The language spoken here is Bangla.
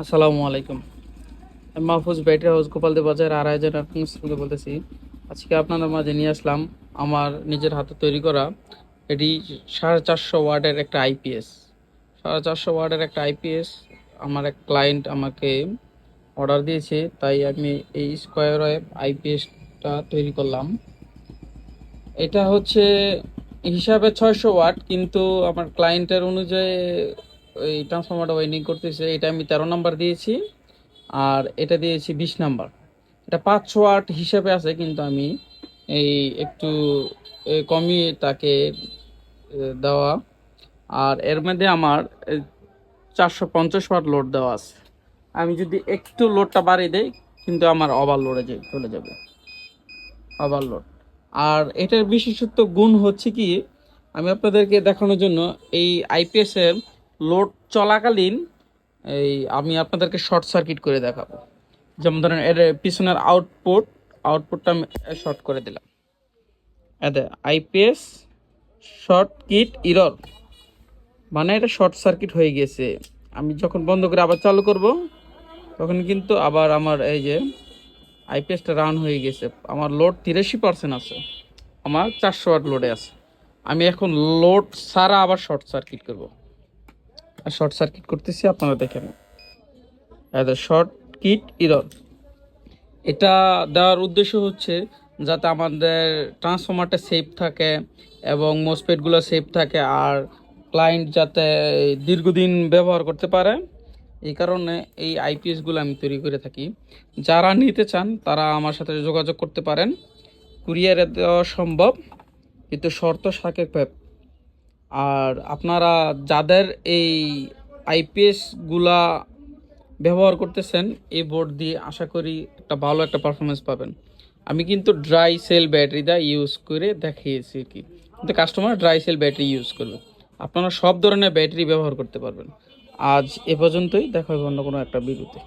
আসসালামু আলাইকুম। আমি মাহফুজ ব্যাটারি হাউস গোপালদি বাজার আড়াইজন থেকে বলতেছি। আজকে আপনাদের মাঝে নিয়ে আসলাম আমার নিজের হাতে তৈরি করা এটি 450 ওয়াটের একটা আইপিএস। 450 ওয়াটের একটা আইপিএস আমার এক ক্লায়েন্ট আমাকে অর্ডার দিয়েছে, তাই আমি এই স্কোয়ার ওয়েভ আইপিএসটা তৈরি করলাম। এটা হচ্ছে হিসাবে 600 ওয়াট, কিন্তু আমার ক্লায়েন্টের অনুযায়ী ওই ট্রান্সফরমারটা ওয়াইন্ডিং করতেছে, এটা আমি 13 নাম্বার দিয়েছি আর এটা দিয়েছি 20 নাম্বার। এটা 500 ওয়াট হিসাবে আছে, কিন্তু আমি এই একটু কমিয়ে তাকে দেওয়া। আর এর মধ্যে আমার 450 ওয়াট লোড দেওয়া আছে। আমি যদি একটু লোডটা বাড়িয়ে দেই কিন্তু আমার ওভারলোডে চলে যাবে, ওভারলোড। আর এটার বিশেষত্ব গুণ হচ্ছে কি, আমি আপনাদেরকে দেখানোর জন্য এই আইপিএস এর লোড চলাকালীন আমি আপনাদেরকে শর্ট সার্কিট করে দেখাবো। যেমন ধরেন এর পিছনের আউটপুটটা আমি শর্ট করে দিলাম, এতে আইপিএস শর্টকিট ইরর, মানে এটা শর্ট সার্কিট হয়ে গেছে। আমি যখন বন্ধ করে আবার চালু করব তখন কিন্তু আবার আমার এই যে আইপিএসটা রান হয়ে গেছে। আমার লোড 83% আছে, আমার 400 ওয়াট লোডে আছে। আমি এখন লোড ছাড়া আবার শর্ট সার্কিট করব, আর শর্ট সার্কিট করতেছি, আপনারা দেখেন শর্টকিট ইরর। এটা দেওয়ার উদ্দেশ্য হচ্ছে যাতে আমাদের ট্রান্সফরমারটা সেফ থাকে এবং মসফেটগুলো সেফ থাকে, আর ক্লায়েন্ট যাতে দীর্ঘদিন ব্যবহার করতে পারে। এই কারণে এই আইপিএসগুলো আমি তৈরি করে থাকি। যারা নিতে চান তারা আমার সাথে যোগাযোগ করতে পারেন, কুরিয়ারে দেওয়া সম্ভব, কিন্তু শর্ত সাপেক্ষে। আর আপনারা যাদের এই আইপিএসগুলা ব্যবহার করতেছেন এই বোর্ড দিয়ে, আশা করি একটা ভালো একটা পারফরমেন্স পাবেন। আমি কিন্তু ড্রাই সেল ব্যাটারি দা ইউজ করে দেখিয়েছি কি, কিন্তু customer dry cell battery use করবে। আপনারা সব ধরনের ব্যাটারি ব্যবহার করতে পারবেন। আজ এ পর্যন্তই, দেখা হবে অন্য কোনো একটা ভিডিওতে।